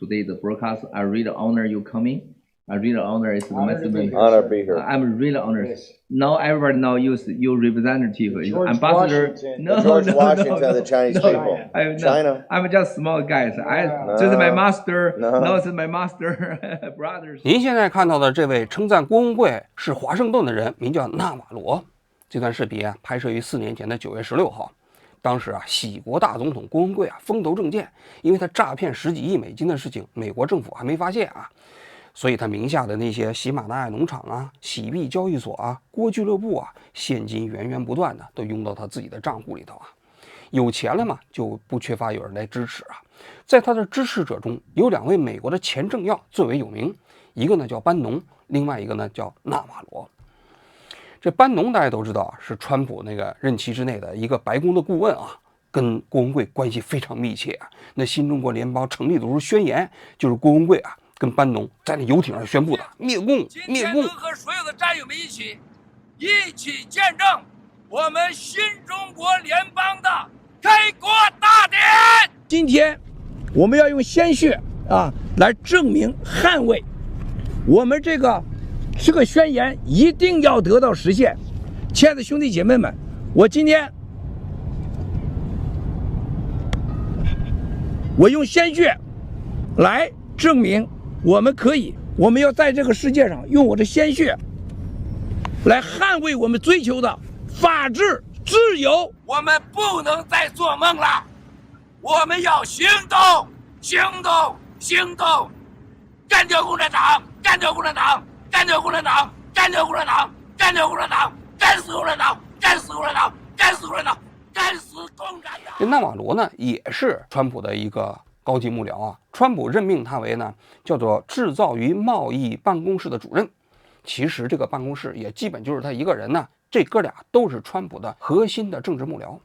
today's broadcast. I really honor you coming. I really honor it's my honor to be here. I'm really honored. Yes. Now everybody know you representative, George ambassador. Washington. No, George no, Washington, no, the Chinese people. China. I'm just small guys. No. This is my master. No. No, this is my master brothers. 您现在看到的这位称赞郭文贵是华盛顿的人，名叫纳瓦罗。这段视频拍摄于4年前的9月16号。当时喜国大总统郭文贵风头正劲，因为他诈骗10几亿美金的事情，美国政府还没发现所以他名下的那些喜马拉雅农场喜币交易所郭俱乐部现金源源不断的都涌到他自己的账户里头有钱了嘛，就不缺乏有人来支持在他的支持者中，有2位美国的前政要最为有名，一个呢叫班农，另外一个呢叫纳瓦罗。这班农大家都知道是川普那个任期之内的一个白宫的顾问跟郭文贵关系非常密切那新中国联邦成立的时候宣言就是郭文贵跟班农在那游艇上宣布的灭共。今天能和所有的战友们一起见证我们新中国联邦的开国大典。今天我们要用鲜血来证明捍卫我们这个宣言一定要得到实现。亲爱的兄弟姐妹们，我今天我用鲜血来证明我们要在这个世界上用我的鲜血来捍卫我们追求的法治自由。我们不能再做梦了，我们要行动，行动，行动！干掉共产党，干掉共产党，干掉共产党，干掉共产党，干掉共产党，干死共产党，干死共产党，干死共产党，干死共产党！这纳瓦罗呢，也是川普的一个高级幕僚川普任命他为呢叫做制造与贸易办公室的主任。其实这个办公室也基本就是他一个人这哥俩都是川普的核心的政治幕僚。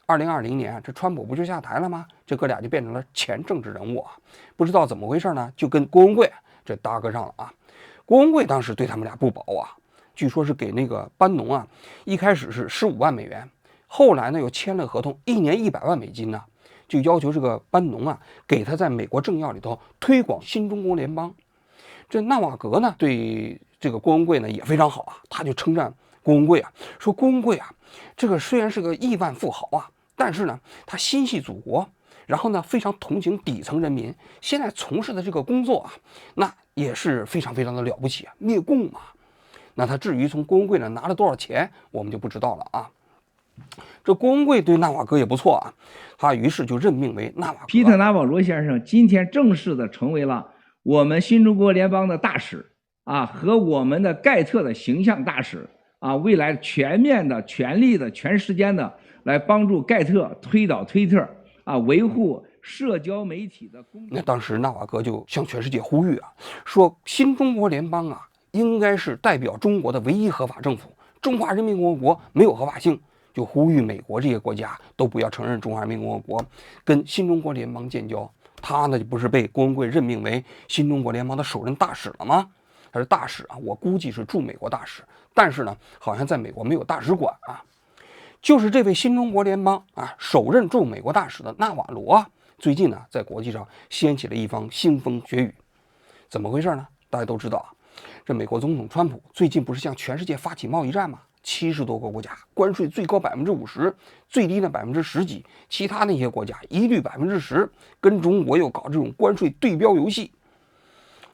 2020年这川普不就下台了吗？这哥俩就变成了前政治人物不知道怎么回事呢，就跟郭文贵这搭个上了郭文贵当时对他们俩不薄据说是给那个班农一开始是15万美元，后来呢又签了合同，1年100万美金就要求这个班农给他在美国政要里头推广新中国联邦。这纳瓦格呢对这个郭文贵呢也非常好他就称赞郭文贵说郭文贵这个虽然是个亿万富豪但是呢他心系祖国，然后呢非常同情底层人民，现在从事的这个工作那也是非常非常的了不起灭共那他至于从郭文贵呢拿了多少钱我们就不知道了这郭文贵对纳瓦格也不错他于是就任命为纳瓦格。皮特·纳瓦罗先生今天正式的成为了我们新中国联邦的大使和我们的盖特的形象大使未来全面的、全力的、全时间的来帮助盖特推倒推特维护社交媒体的公正。那当时纳瓦格就向全世界呼吁说新中国联邦应该是代表中国的唯一合法政府，中华人民共和国没有合法性，就呼吁美国这些国家都不要承认中华人民共和国，跟新中国联邦建交。他呢就不是被郭文贵任命为新中国联邦的首任大使了吗？他是大使我估计是驻美国大使，但是呢好像在美国没有大使馆就是这位新中国联邦首任驻美国大使的纳瓦罗最近呢在国际上掀起了一方腥风血雨。怎么回事呢？大家都知道这美国总统川普最近不是向全世界发起贸易战吗？70多个国家关税最高50%，最低的10%几，其他那些国家一律10%，跟中国又搞这种关税对标游戏。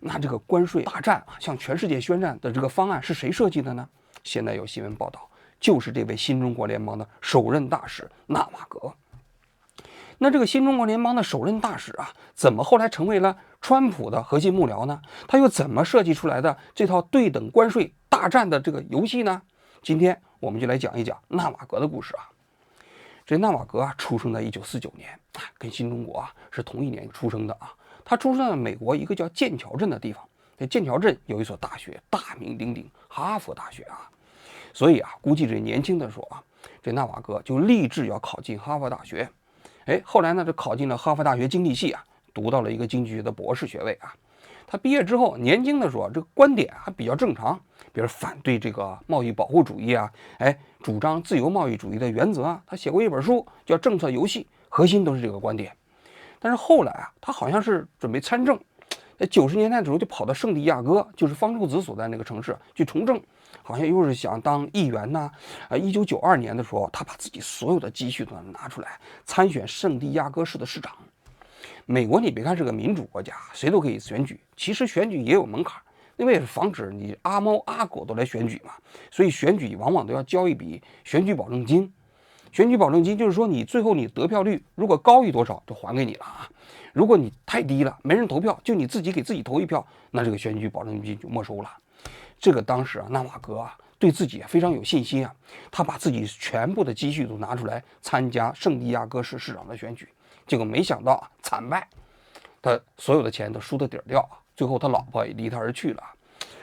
那这个关税大战向全世界宣战的这个方案是谁设计的呢？现在有新闻报道，就是这位新中国联邦的首任大使纳瓦格。那这个新中国联邦的首任大使怎么后来成为了川普的核心幕僚呢？他又怎么设计出来的这套对等关税大战的这个游戏呢？今天我们就来讲一讲纳瓦格的故事这纳瓦格出生在1949年跟新中国是同一年出生的他出生在美国一个叫剑桥镇的地方。这剑桥镇有一所大学大名鼎鼎，哈佛大学所以估计这年轻的时候这纳瓦格就立志要考进哈佛大学。后来呢，这考进了哈佛大学经济系读到了一个经济学的博士学位他毕业之后年轻的时候这个观点还比较正常，比如反对这个贸易保护主义主张自由贸易主义的原则他写过一本书叫《政策游戏》，核心都是这个观点。但是后来啊，他好像是准备参政，在90年代的时候就跑到圣地亚哥，就是方舟子所在那个城市去从政，好像又是想当议员呐。1992年的时候，他把自己所有的积蓄都拿出来参选圣地亚哥市的市长。美国你别看是个民主国家，谁都可以选举，其实选举也有门槛，因为也是防止你阿猫阿狗都来选举嘛，所以选举往往都要交一笔选举保证金。选举保证金就是说，你最后你得票率如果高于多少就还给你了啊，如果你太低了，没人投票，就你自己给自己投一票，那这个选举保证金就没收了。这个当时啊，纳瓦格啊对自己非常有信心啊，他把自己全部的积蓄都拿出来参加圣地亚哥市市长的选举，结果没想到啊惨败，他所有的钱都输得底儿掉啊，最后他老婆也离他而去了，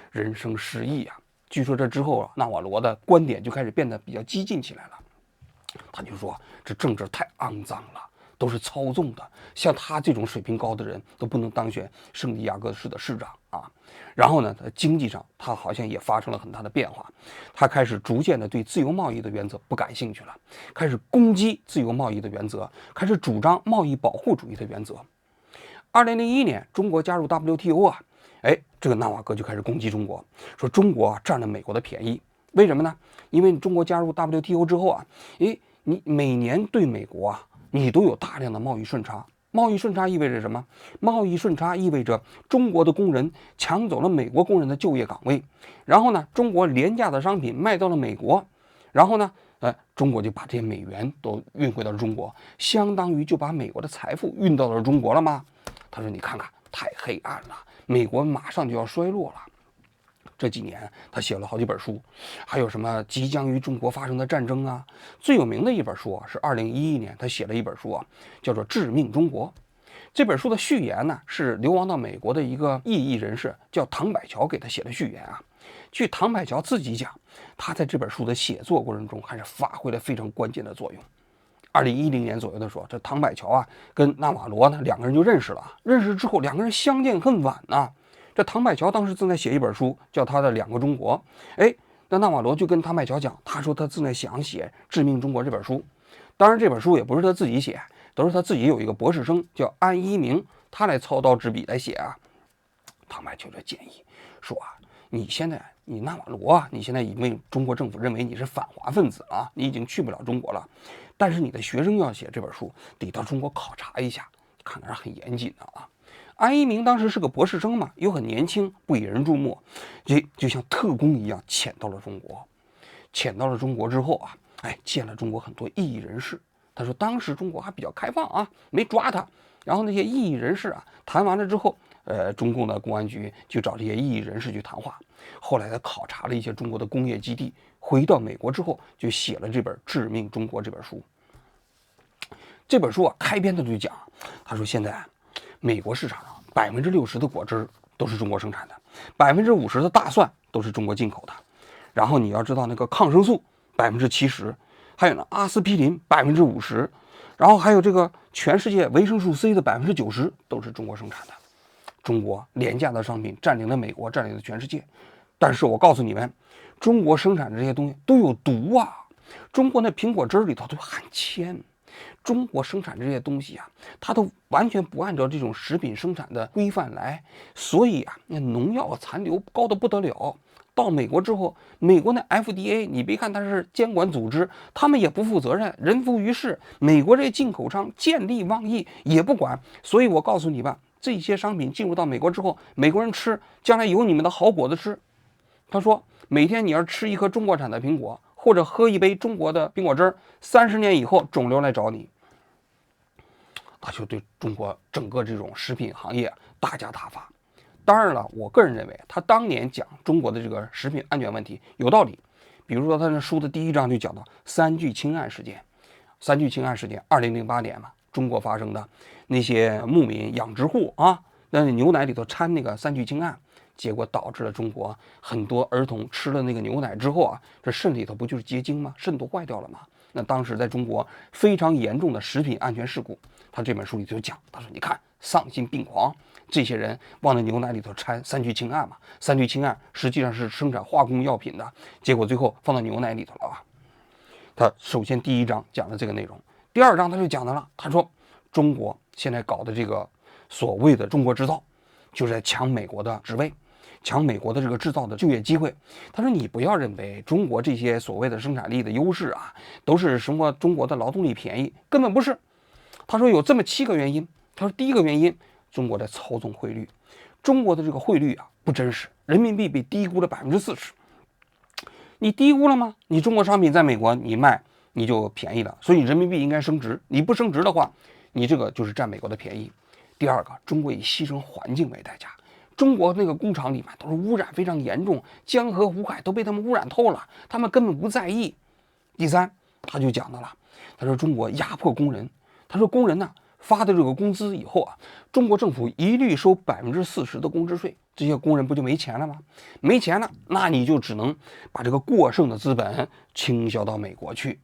人生失意啊。据说这之后啊，纳瓦罗的观点就开始变得比较激进起来了。他就说这政治太肮脏了，都是操纵的，像他这种水平高的人都不能当选圣地亚哥市的市长啊。然后呢，经济上他好像也发生了很大的变化，他开始逐渐的对自由贸易的原则不感兴趣了，开始攻击自由贸易的原则，开始主张贸易保护主义的原则。2001年中国加入 WTO 啊，这个纳瓦格就开始攻击中国，说中国占了美国的便宜。为什么呢？因为中国加入 WTO 之后啊，你每年对美国啊，你都有大量的贸易顺差。贸易顺差意味着什么？贸易顺差意味着中国的工人抢走了美国工人的就业岗位，然后呢，中国廉价的商品卖到了美国，然后呢，中国就把这些美元都运回到了中国，相当于就把美国的财富运到了中国了吗？他说：“你看看，太黑暗了，美国马上就要衰落了。”这几年他写了好几本书，还有什么即将于中国发生的战争啊。最有名的一本书啊，是2011年他写了一本书啊，叫做《致命中国》。这本书的序言呢，是流亡到美国的一个异议人士叫唐百乔给他写的序言啊。据唐百乔自己讲，他在这本书的写作过程中还是发挥了非常关键的作用。2010年左右的时候，这唐百乔啊跟纳瓦罗呢两个人就认识了，认识之后两个人相见恨晚呐。这唐百乔当时正在写一本书，叫他的《两个中国》。那纳瓦罗就跟唐百乔讲，他说他正在想写《致命中国》这本书。当然，这本书也不是他自己写，都是他自己有一个博士生叫安一鸣，他来操刀执笔来写啊。唐百乔就建议说啊，你纳瓦罗啊，你现在已经被中国政府认为你是反华分子了，你已经去不了中国了。但是你的学生要写这本书，得到中国考察一下，看来是很严谨的啊。安一鸣当时是个博士生嘛，又很年轻，不引人注目，就像特工一样潜到了中国。潜到了中国之后啊，见了中国很多异议人士。他说当时中国还比较开放啊，没抓他。然后那些异议人士啊，谈完了之后，中共的公安局就找这些异议人士去谈话。后来他考察了一些中国的工业基地，回到美国之后就写了这本《致命中国》这本书。这本书啊，开篇他就讲，他说现在美国市场上60%的果汁都是中国生产的，50%的大蒜都是中国进口的。然后你要知道那个抗生素70%，还有呢阿司匹林50%，然后还有这个全世界维生素 C 的90%都是中国生产的。中国廉价的商品占领了美国，占领了全世界。但是我告诉你们，中国生产的这些东西都有毒啊！中国那苹果汁里头都含铅。中国生产这些东西啊，它都完全不按照这种食品生产的规范来，所以啊，那农药残留高得不得了。到美国之后，美国的 FDA， 你别看它是监管组织，他们也不负责任，人浮于事。美国这些进口商见利忘义，也不管。所以我告诉你吧，这些商品进入到美国之后，美国人吃，将来有你们的好果子吃。他说，每天你要吃一颗中国产的苹果，或者喝一杯中国的苹果汁，30年以后肿瘤来找你。他就对中国整个这种食品行业大加挞伐。当然了，我个人认为他当年讲中国的这个食品安全问题有道理。比如说他那书的第1章就讲到三聚氰胺事件。三聚氰胺事件2008年嘛，中国发生的那些牧民养殖户啊，那牛奶里头掺那个三聚氰胺，结果导致了中国很多儿童吃了那个牛奶之后啊，这肾里头不就是结晶吗？肾都坏掉了吗？那当时在中国非常严重的食品安全事故。他这本书里就讲，他说你看丧心病狂，这些人往那牛奶里头掺三聚氰胺嘛，三聚氰胺实际上是生产化工药品的，结果最后放到牛奶里头了啊。他首先第1章讲了这个内容，第2章他就讲到了，他说中国现在搞的这个所谓的中国制造，就是在抢美国的职位，抢美国的这个制造的就业机会。他说你不要认为中国这些所谓的生产力的优势啊，都是什么中国的劳动力便宜，根本不是。他说有这么7个原因。他说第一个原因，中国在操纵汇率，中国的这个汇率啊不真实，人民币被低估了40%。你低估了吗？你中国商品在美国你卖你就便宜了，所以人民币应该升值。你不升值的话，你这个就是占美国的便宜。第二个，中国以牺牲环境为代价，中国那个工厂里面都是污染非常严重，江河湖海都被他们污染透了，他们根本不在意。第三，他就讲到了，他说中国压迫工人，他说工人呢发的这个工资以后啊，中国政府一律收40%的工资税，这些工人不就没钱了吗？没钱了，那你就只能把这个过剩的资本倾销到美国去，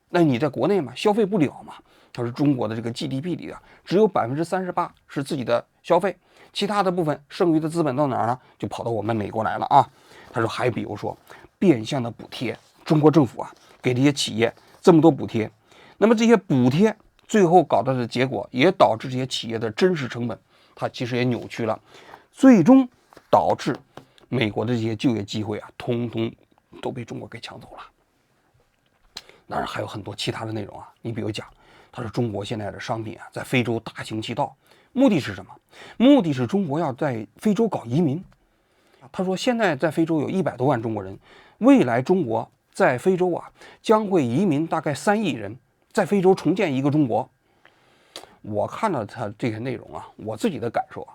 那你在国内嘛消费不了嘛。他说中国的这个 GDP 里啊，只有38%是自己的消费，其他的部分剩余的资本到哪儿呢？就跑到我们美国来了啊。他说还比如说变相的补贴，中国政府啊给这些企业这么多补贴，那么这些补贴最后搞到的结果也导致这些企业的真实成本它其实也扭曲了，最终导致美国的这些就业机会啊通通都被中国给抢走了。当然还有很多其他的内容啊，你比如讲他说中国现在的商品啊在非洲大行其道，目的是什么？目的是中国要在非洲搞移民。他说现在在非洲有100多万中国人，未来中国在非洲啊将会移民大概3亿人，在非洲重建一个中国。我看了他这些内容啊，我自己的感受啊，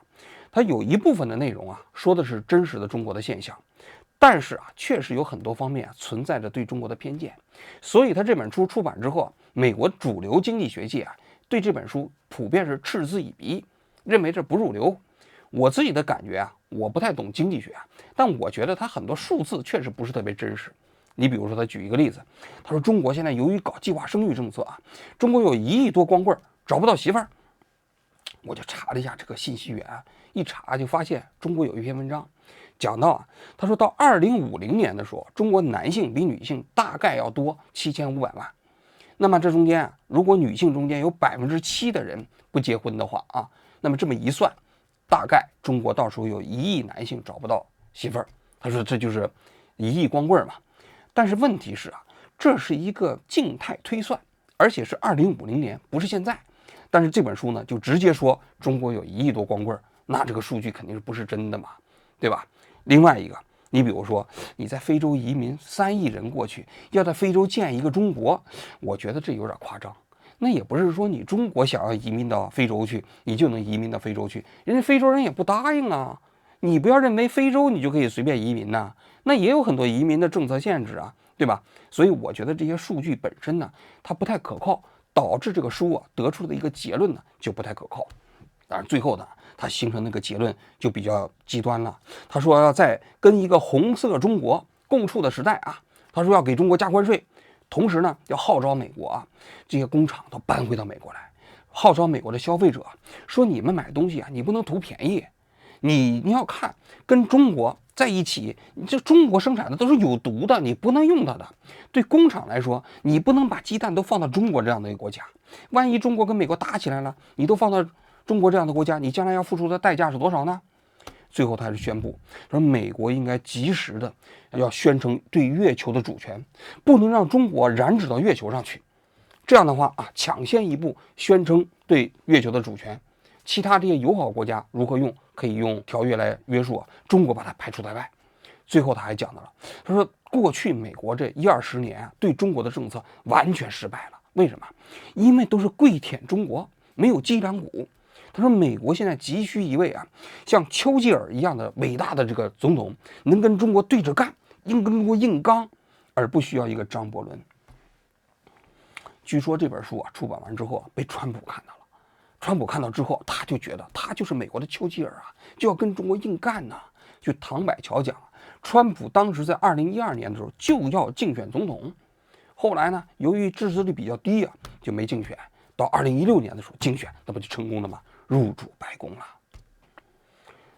他有一部分的内容啊说的是真实的中国的现象，但是啊确实有很多方面啊存在着对中国的偏见，所以他这本书出版之后，美国主流经济学界啊对这本书普遍是嗤之以鼻，认为这不入流。我自己的感觉啊，我不太懂经济学啊，但我觉得他很多数字确实不是特别真实。你比如说他举一个例子，他说中国现在由于搞计划生育政策啊，中国有1亿多光棍找不到媳妇儿。我就查了一下这个信息源啊，一查就发现中国有一篇文章讲到啊，他说到2050年的时候，中国男性比女性大概要多7500万。那么这中间啊，如果女性中间有7%的人不结婚的话啊，那么这么一算，大概中国到时候有1亿男性找不到媳妇儿。他说这就是1亿光棍嘛。但是问题是啊，这是一个静态推算，而且是2050年，不是现在。但是这本书呢，就直接说中国有1亿多光棍，那这个数据肯定是不是真的嘛，对吧？另外一个，你比如说你在非洲移民3亿人过去，要在非洲建一个中国，我觉得这有点夸张。那也不是说你中国想要移民到非洲去，你就能移民到非洲去，人家非洲人也不答应啊。你不要认为非洲你就可以随便移民呐，那也有很多移民的政策限制啊，对吧？所以我觉得这些数据本身呢，它不太可靠，导致这个书啊得出的一个结论呢就不太可靠。当然最后呢，他形成那个结论就比较极端了。他说要在跟一个红色中国共处的时代啊，他说要给中国加关税，同时呢要号召美国啊这些工厂都搬回到美国来，号召美国的消费者说你们买东西啊，你不能图便宜。你要看跟中国在一起，这中国生产的都是有毒的，你不能用它的。对工厂来说，你不能把鸡蛋都放到中国这样的一个国家，万一中国跟美国打起来了，你都放到中国这样的国家，你将来要付出的代价是多少呢？最后他还是宣布说，美国应该及时的要宣称对月球的主权，不能让中国染指到月球上去。这样的话啊，抢先一步宣称对月球的主权。其他这些友好国家如何用，可以用条约来约束，中国把它排除在外。最后他还讲到了，他说过去美国这10-20年啊，对中国的政策完全失败了。为什么？因为都是跪舔中国，没有脊梁骨。他说美国现在急需一位啊，像丘吉尔一样的伟大的这个总统，能跟中国对着干，跟中国硬刚，而不需要一个张伯伦。据说这本书啊出版完之后啊，被川普看到了。川普看到之后，他就觉得他就是美国的丘吉尔啊，就要跟中国硬干呐。就唐百乔讲，川普当时在2012年的时候就要竞选总统，后来呢，由于支持率比较低啊，就没竞选。到2016年的时候竞选，那不就成功了吗？入主白宫了。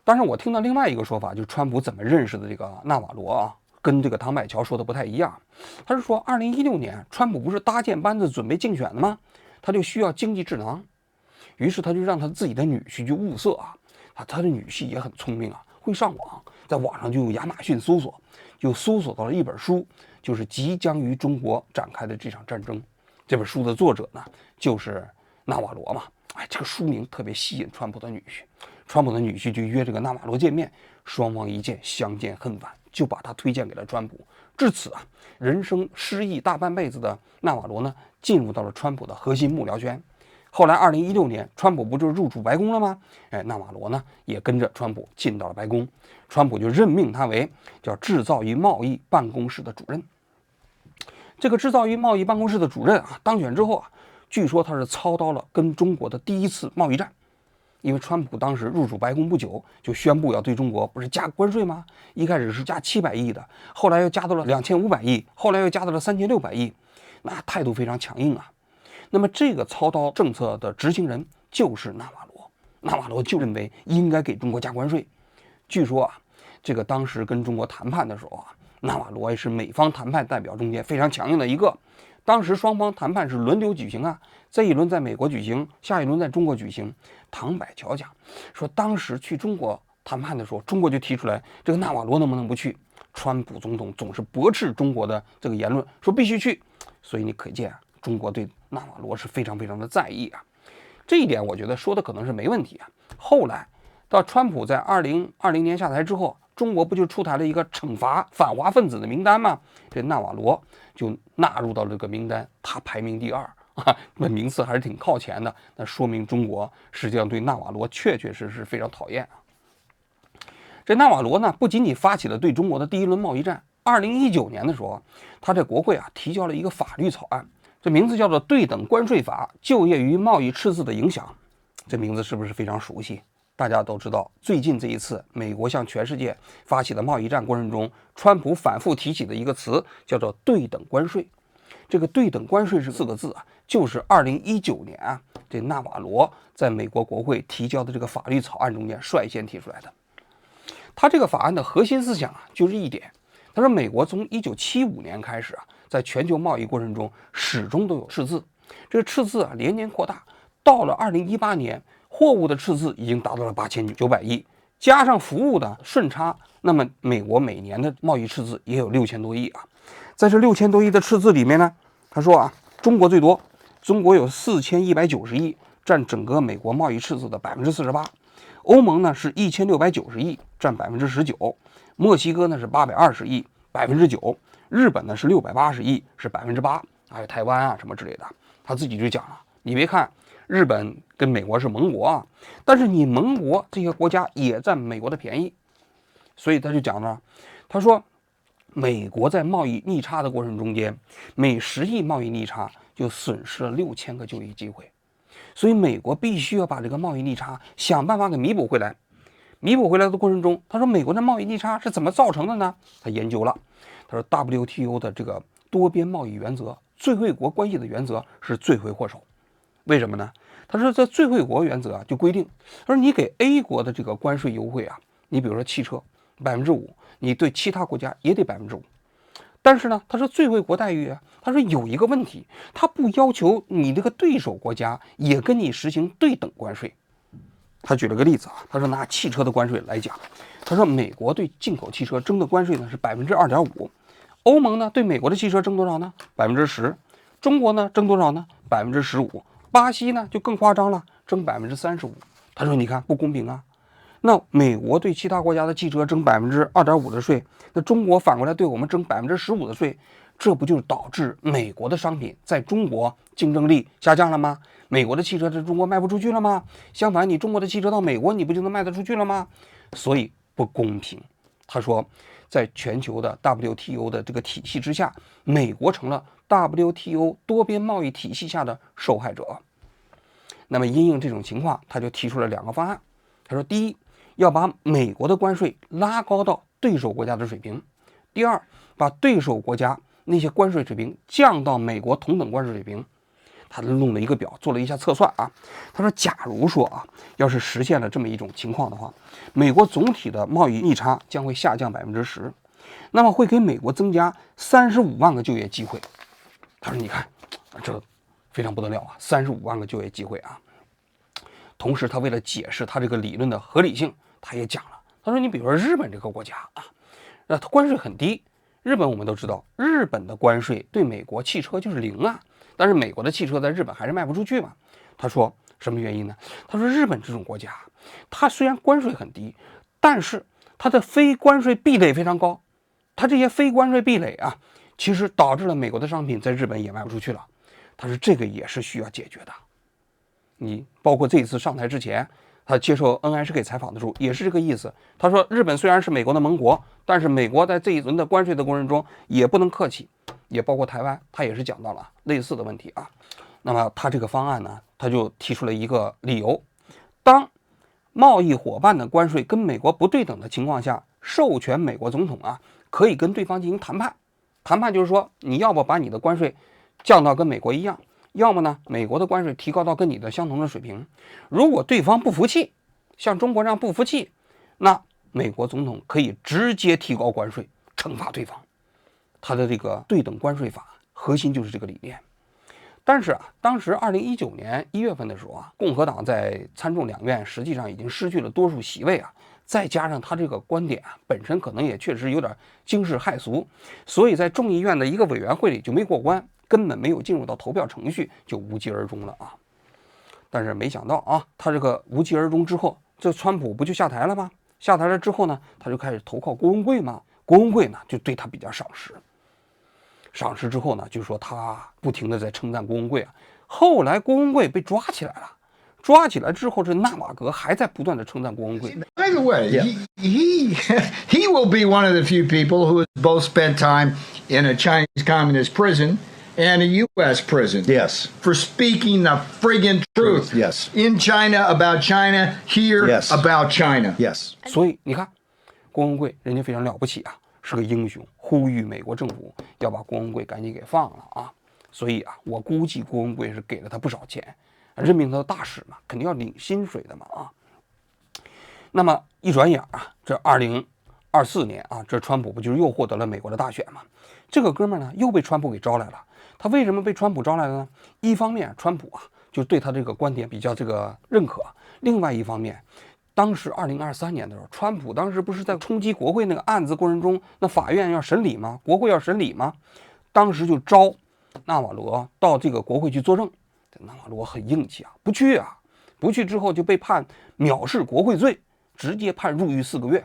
当然，我听到另外一个说法，就是川普怎么认识的这个纳瓦罗啊，跟这个唐百乔说的不太一样。他是说2016年川普不是搭建班子准备竞选的吗？他就需要经济智囊。于是他就让他自己的女婿去物色啊，他的女婿也很聪明啊，会上网，在网上就用亚马逊搜索，就搜索到了一本书，就是即将于中国展开的这场战争。这本书的作者呢，就是纳瓦罗嘛。哎，这个书名特别吸引川普的女婿，川普的女婿就约这个纳瓦罗见面，双方一见相见恨晚，就把他推荐给了川普。至此啊，人生失意大半辈子的纳瓦罗呢，进入到了川普的核心幕僚圈。后来2016年，川普不就是入驻白宫了吗？哎，纳瓦罗呢也跟着川普进到了白宫，川普就任命他为叫制造与贸易办公室的主任。这个制造与贸易办公室的主任啊，当选之后啊，据说他是操刀了跟中国的第一次贸易战。因为川普当时入主白宫不久，就宣布要对中国不是加关税吗？一开始是加700亿的，后来又加到了2500亿，后来又加到了3600亿，那态度非常强硬啊。那么这个操刀政策的执行人就是纳瓦罗，纳瓦罗就认为应该给中国加关税。据说啊，这个当时跟中国谈判的时候啊，纳瓦罗也是美方谈判代表中间非常强硬的一个。当时双方谈判是轮流举行啊，这一轮在美国举行，下一轮在中国举行。唐百乔讲说，当时去中国谈判的时候，中国就提出来这个纳瓦罗能不能不去，川普总统总是驳斥中国的这个言论，说必须去。所以你可见啊，中国对纳瓦罗是非常非常的在意啊。这一点我觉得说的可能是没问题啊。后来到川普在2020年下台之后，中国不就出台了一个惩罚反华分子的名单吗？这纳瓦罗就纳入到了这个名单，他排名第2啊，那名次还是挺靠前的。那说明中国实际上对纳瓦罗确实是非常讨厌啊。这纳瓦罗呢，不仅仅发起了对中国的第一轮贸易战，2019年的时候，他在国会啊提交了一个法律草案，这名字叫做《对等关税法：就业与贸易赤字的影响》。这名字是不是非常熟悉？大家都知道，最近这一次美国向全世界发起的贸易战过程中，川普反复提起的一个词叫做对等关税。这个对等关税是4个字啊，就是2019年啊，这纳瓦罗在美国国会提交的这个法律草案中间率先提出来的。他这个法案的核心思想啊，就是一点，他说美国从1975年开始啊，在全球贸易过程中始终都有赤字，这个赤字啊连年扩大，到了2018年，货物的赤字已经达到了8900亿，加上服务的顺差，那么美国每年的贸易赤字也有6000多亿啊。在这6000多亿的赤字里面呢，他说啊，中国最多，中国有4190亿，占整个美国贸易赤字的48%。欧盟呢是1690亿，占19%，墨西哥呢是820亿，9%，日本呢是680亿，是8%，还有台湾啊什么之类的。他自己就讲了，你别看日本跟美国是盟国啊，但是你盟国这些国家也占美国的便宜，所以他就讲了，他说美国在贸易逆差的过程中间，每10亿贸易逆差就损失了6000个就业机会。所以美国必须要把这个贸易逆差想办法给弥补回来。弥补回来的过程中，他说美国的贸易逆差是怎么造成的呢？他研究了，他说 WTO 的这个多边贸易原则，最惠国关系的原则是罪魁祸首。为什么呢？他说这最惠国原则啊就规定，他说你给 A 国的这个关税优惠啊，你比如说汽车5%，你对其他国家也得5%。但是呢，他说最惠国待遇啊，他说有一个问题，他不要求你这个对手国家也跟你实行对等关税。他举了个例子啊，他说拿汽车的关税来讲，他说美国对进口汽车征的关税呢是2.5%，欧盟呢对美国的汽车征多少呢？10%，中国呢征多少呢？15%，巴西呢就更夸张了，征35%。他说你看不公平啊。那美国对其他国家的汽车征2.5%的税，那中国反过来对我们征15%的税，这不就是导致美国的商品在中国竞争力下降了吗？美国的汽车在中国卖不出去了吗？相反，你中国的汽车到美国，你不就能卖得出去了吗？所以不公平。他说，在全球的 WTO 的这个体系之下，美国成了 WTO 多边贸易体系下的受害者。那么因应这种情况，他就提出了2个方案。他说，第一，要把美国的关税拉高到对手国家的水平；第二，把对手国家那些关税水平降到美国同等关税水平。他弄了一个表，做了一下测算啊。他说，假如说啊，要是实现了这么一种情况的话，美国总体的贸易逆差将会下降10%，那么会给美国增加35万个就业机会。他说，你看，这非常不得了啊，35万个就业机会啊。同时他为了解释他这个理论的合理性，他也讲了，他说你比如说日本这个国家啊，那它关税很低，日本我们都知道，日本的关税对美国汽车就是0啊，但是美国的汽车在日本还是卖不出去嘛。他说什么原因呢？他说日本这种国家，它虽然关税很低，但是它的非关税壁垒非常高，它这些非关税壁垒啊，其实导致了美国的商品在日本也卖不出去了。他说这个也是需要解决的。你包括这一次上台之前，他接受 NHK 采访的时候也是这个意思。他说日本虽然是美国的盟国，但是美国在这一轮的关税的过程中也不能客气，也包括台湾，他也是讲到了类似的问题啊。那么他这个方案呢，他就提出了一个理由：当贸易伙伴的关税跟美国不对等的情况下，授权美国总统啊可以跟对方进行谈判。谈判就是说，你要不把你的关税降到跟美国一样，要么呢美国的关税提高到跟你的相同的水平。如果对方不服气，像中国这样不服气，那美国总统可以直接提高关税，惩罚对方。他的这个对等关税法核心就是这个理念。但是啊，当时2019年1月份的时候啊，共和党在参众两院实际上已经失去了多数席位啊，再加上他这个观点啊本身可能也确实有点惊世骇俗，所以在众议院的一个委员会里就没过关，根本没有进入到投票程序，就无疾而终了啊。但是没想到啊，他这个无疾而终之后，这川普不就下台了吗？下台了之后呢，他就开始投靠郭文贵嘛，郭文贵呢就对他比较赏识。赏识之后呢，就说他不停的在称赞郭文贵啊。后来郭文贵被抓起来了，抓起来之后，这纳瓦格还在不断的称赞郭文贵。By the way, he will be one of the few people who has both spent time in a Chinese communist prison and a U.S. prison. Yes. For speaking the friggin' truth. Yes. In China about China, here Yes. about China. Yes. 所以你看，郭文贵人家非常了不起啊，是个英雄，呼吁美国政府要把郭文贵赶紧给放了啊。所以啊，我估计郭文贵是给了他不少钱，任命他的大使嘛，肯定要领薪水的嘛啊。那么一转眼啊，这2024年啊，这川普不就是又获得了美国的大选嘛？这个哥们儿呢，又被川普给招来了。他为什么被川普招来了呢？一方面，川普啊就对他这个观点比较这个认可；另外一方面，当时2023年的时候，川普当时不是在冲击国会那个案子过程中，那法院要审理吗？国会要审理吗？当时就招纳瓦罗到这个国会去作证。纳瓦罗很硬气啊，不去啊，不去之后就被判藐视国会罪，直接判入狱4个月，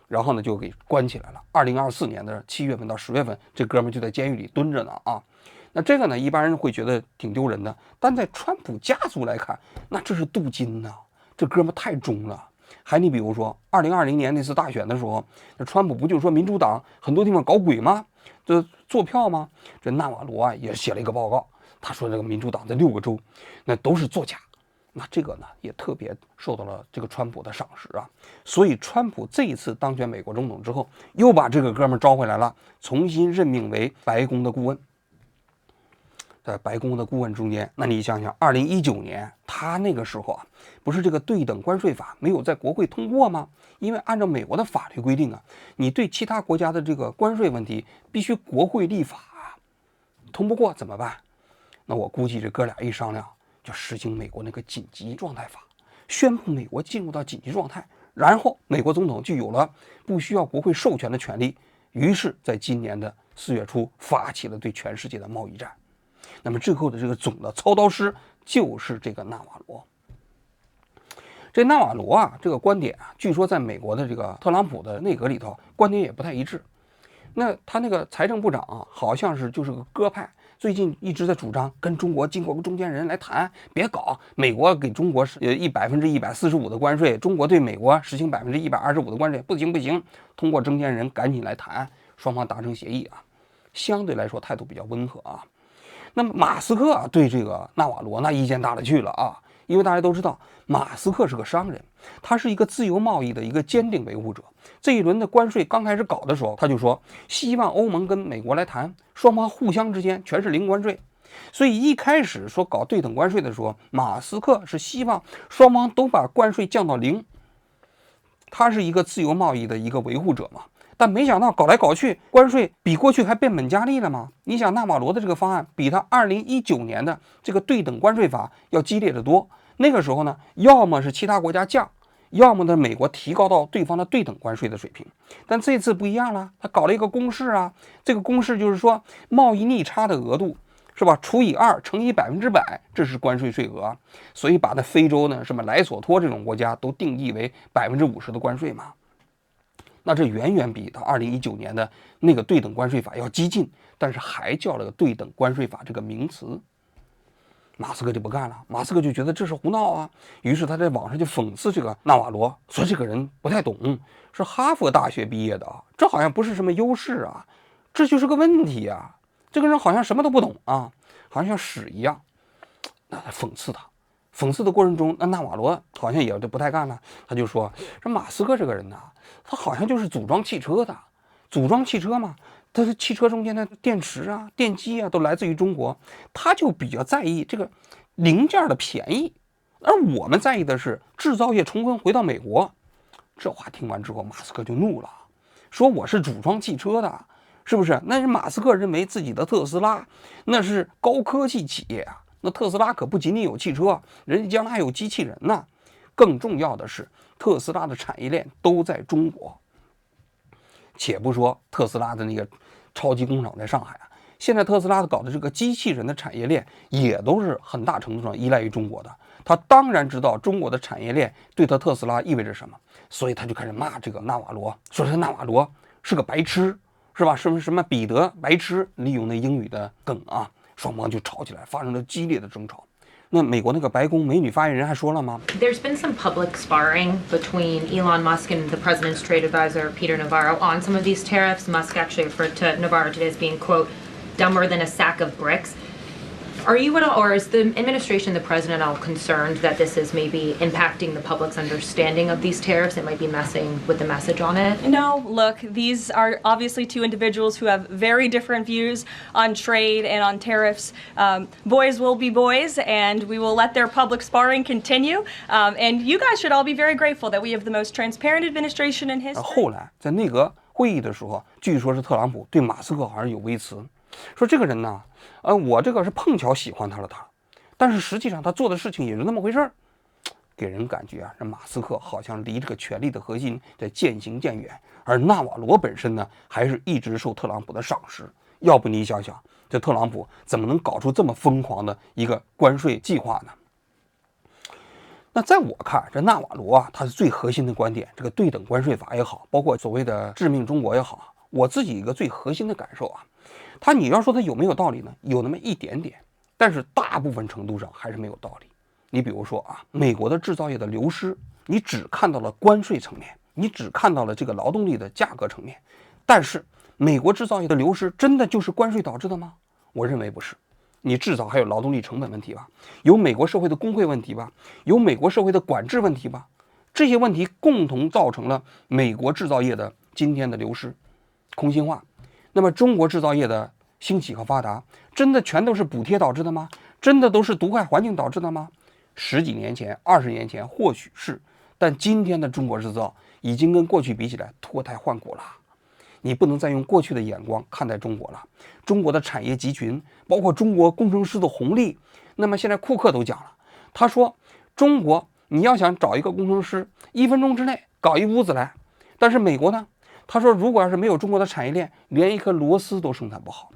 然后呢就给关起来了。2024年的7月份到10月份，这哥们就在监狱里蹲着呢啊。那这个呢，一般人会觉得挺丢人的，但在川普家族来看，那这是镀金呐，这哥们太忠了。还你比如说2020年那次大选的时候，那川普不就说民主党很多地方搞鬼吗？这做票吗？这纳瓦罗啊也写了一个报告，他说这个民主党在6个州那都是作假。那这个呢也特别受到了这个川普的赏识啊，所以川普这一次当选美国总统之后，又把这个哥们招回来了，重新任命为白宫的顾问。在白宫的顾问中间，那你想想，2019年他那个时候啊，不是这个对等关税法没有在国会通过吗？因为按照美国的法律规定啊，你对其他国家的这个关税问题必须国会立法啊，通不过怎么办？那我估计这哥俩一商量，就实行美国那个紧急状态法，宣布美国进入到紧急状态，然后美国总统就有了不需要国会授权的权利。于是，在今年的4月初，发起了对全世界的贸易战。那么最后的这个总的操刀师就是这个纳瓦罗。这纳瓦罗啊，这个观点啊，据说在美国的这个特朗普的内阁里头，观点也不太一致。那他那个财政部长啊，好像是就是个鸽派，最近一直在主张跟中国经过个中间人来谈，别搞美国给中国145%的关税，中国对美国实行125%的关税，不行，通过中间人赶紧来谈，双方达成协议啊，相对来说态度比较温和啊。那么马斯克啊，对这个纳瓦罗那意见大了去了啊，因为大家都知道马斯克是个商人，他是一个自由贸易的一个坚定维护者。这一轮的关税刚开始搞的时候，他就说希望欧盟跟美国来谈，双方互相之间全是零关税。所以一开始说搞对等关税的时候，马斯克是希望双方都把关税降到0，他是一个自由贸易的一个维护者嘛。但没想到搞来搞去，关税比过去还变本加厉了嘛。你想纳瓦罗的这个方案比他2019年的这个对等关税法要激烈得多，那个时候呢，要么是其他国家降，要么呢美国提高到对方的对等关税的水平。但这次不一样了，他搞了一个公式啊，这个公式就是说贸易逆差的额度是吧，除以2乘以100%，这是关税税额。所以把那非洲呢，什么莱索托这种国家都定义为50%的关税嘛。那这远远比他2019年的那个对等关税法要激进，但是还叫了个对等关税法这个名词。马斯克就不干了，马斯克就觉得这是胡闹啊，于是他在网上就讽刺这个纳瓦罗，说这个人不太懂，是哈佛大学毕业的啊，这好像不是什么优势啊，这就是个问题啊，这个人好像什么都不懂啊，好像屎一样。那他讽刺他，讽刺的过程中，那纳瓦罗好像也就不太干了，他就说这马斯克这个人呐，他好像就是组装汽车的，组装汽车嘛，他是汽车中间的电池啊、电机啊都来自于中国，他就比较在意这个零件的便宜，而我们在意的是制造业重新回到美国。这话听完之后，马斯克就怒了，说我是组装汽车的，是不是？那是马斯克认为自己的特斯拉那是高科技企业啊，那特斯拉可不仅仅有汽车，人家将来还有机器人呢。更重要的是，特斯拉的产业链都在中国。且不说特斯拉的那个超级工厂在上海啊，现在特斯拉搞的这个机器人的产业链也都是很大程度上依赖于中国的。他当然知道中国的产业链对他特斯拉意味着什么，所以他就开始骂这个纳瓦罗，说这纳瓦罗是个白痴，是吧？什么彼得白痴，利用那英语的梗啊，双方就吵起来，发生了激烈的争吵。那美国那个白宫美女发言人还说了吗 ？There's been some public sparring between Elon Musk and the president's trade advisor Peter Navarro on some of these tariffs. Musk actually referred to Navarro today as being, quote, dumber than a sack of bricks. Are you at all, or is the administration, the president, at all concerned that this is maybe impacting the public's understanding of these tariffs? It might be messing with the message on it? No, look, these are obviously two individuals who have very different views on trade and on tariffs. Boys will be boys, and we will let their public sparring continue. And you guys should all be very grateful that we have the most transparent administration in history. 后来在内阁会议的时候，据说是特朗普对马斯克好像有微词，说这个人呢，我这个是碰巧喜欢他了但是实际上他做的事情也就那么回事儿，给人感觉啊，这马斯克好像离这个权力的核心在渐行渐远，而纳瓦罗本身呢，还是一直受特朗普的赏识。要不你想想，这特朗普怎么能搞出这么疯狂的一个关税计划呢？那在我看，这纳瓦罗啊，他是最核心的观点，这个对等关税法也好，包括所谓的致命中国也好，我自己一个最核心的感受啊，你要说他有没有道理呢？有那么一点点，但是大部分程度上还是没有道理。你比如说啊，美国的制造业的流失，你只看到了关税层面，你只看到了这个劳动力的价格层面，但是美国制造业的流失真的就是关税导致的吗？我认为不是。你至少还有劳动力成本问题吧，有美国社会的工会问题吧，有美国社会的管制问题吧，这些问题共同造成了美国制造业的今天的流失、空心化。那么中国制造业的兴起和发达，真的全都是补贴导致的吗？真的都是毒害环境导致的吗？10几年前、20年前或许是，但今天的中国制造已经跟过去比起来脱胎换骨了。你不能再用过去的眼光看待中国了。中国的产业集群，包括中国工程师的红利，那么现在库克都讲了，他说中国你要想找一个工程师，1分钟之内搞一屋子来，但是美国呢？他说如果要是没有中国的产业链，连一颗螺丝都生产不好。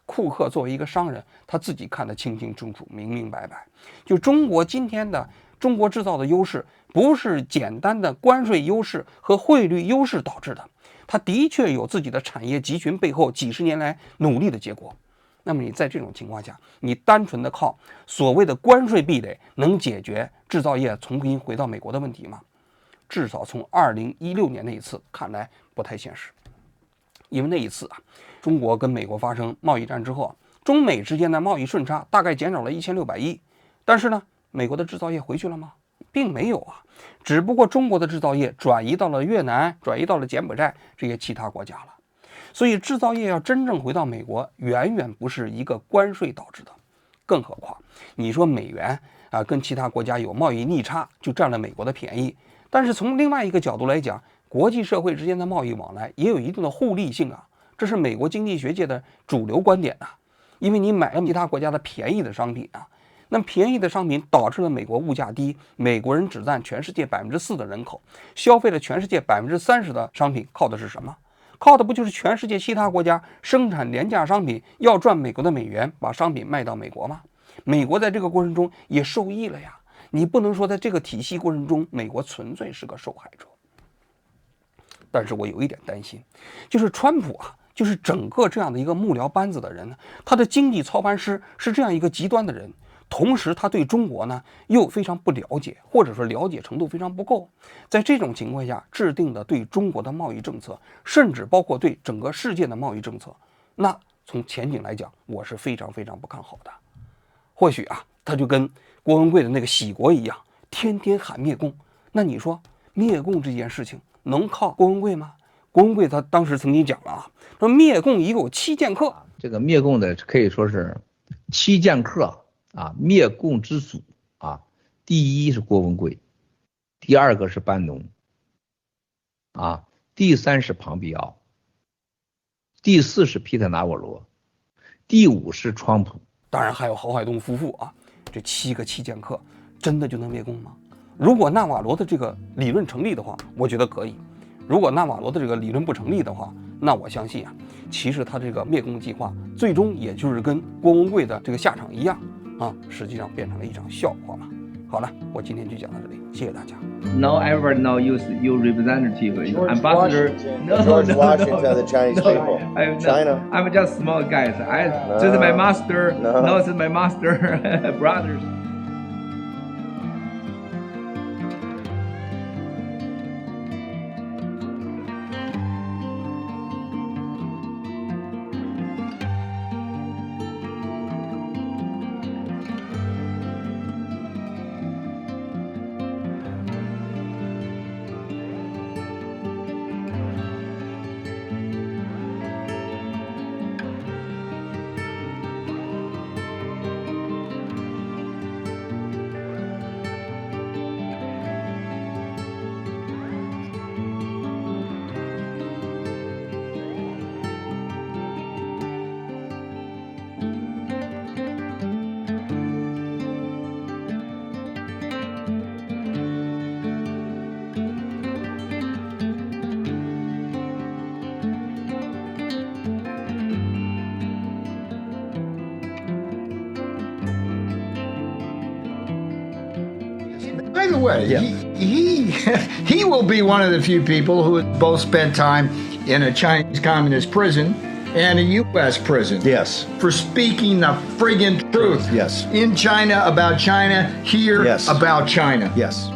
库克作为一个商人，他自己看得清清楚楚、明明白白。就中国今天的中国制造的优势，不是简单的关税优势和汇率优势导致的，它的确有自己的产业集群背后几十年来努力的结果。那么你在这种情况下，你单纯的靠所谓的关税壁垒能解决制造业重新回到美国的问题吗？至少从2016年那一次看来不太现实。因为那一次啊，中国跟美国发生贸易战之后，中美之间的贸易顺差大概减少了1600亿，但是呢，美国的制造业回去了吗？并没有啊，只不过中国的制造业转移到了越南，转移到了柬埔寨这些其他国家了。所以制造业要真正回到美国，远远不是一个关税导致的。更何况你说美元啊跟其他国家有贸易逆差，就占了美国的便宜，但是从另外一个角度来讲，国际社会之间的贸易往来也有一定的互利性啊，这是美国经济学界的主流观点啊。因为你买了其他国家的便宜的商品啊，那便宜的商品导致了美国物价低，美国人只占全世界4%的人口，消费了全世界30%的商品，靠的是什么？靠的不就是全世界其他国家生产廉价商品，要赚美国的美元，把商品卖到美国吗？美国在这个过程中也受益了呀。你不能说在这个体系过程中，美国纯粹是个受害者。但是我有一点担心，就是川普啊，就是整个这样的一个幕僚班子的人呢，他的经济操盘师是这样一个极端的人，同时他对中国呢又非常不了解，或者说了解程度非常不够。在这种情况下制定的对中国的贸易政策，甚至包括对整个世界的贸易政策，那从前景来讲，我是非常非常不看好的。或许啊，他就跟郭文贵的那个喜国一样，天天喊灭共。那你说灭共这件事情能靠郭文贵吗？郭文贵他当时曾经讲了啊，说灭共已有7剑客。这个灭共的可以说是7剑客啊，灭共之祖啊。第一是郭文贵，第二个是班农啊，第三是庞毕奥，第四是皮特纳沃罗，第五是川普，当然还有郝海东夫妇啊。这7个7剑客真的就能灭共吗？如果纳瓦罗的这个理论成立的话，我觉得可以；如果纳瓦罗的这个理论不成立的话，那我相信啊，其实他这个灭共计划最终也就是跟郭文贵的这个下场一样啊，实际上变成了一场笑话嘛。好了，我今天就讲到这里，谢谢大家。No ever no use your representative ambassador. George Washington, the Chinese people. China. I'm just small guys. This is my master. No, this is my master brothers. By the way, he will be one of the few people who have both spent time in a Chinese communist prison and a U.S. prison. Yes. For speaking the friggin' truth. Yes. In China about China, here Yes. about China. Yes.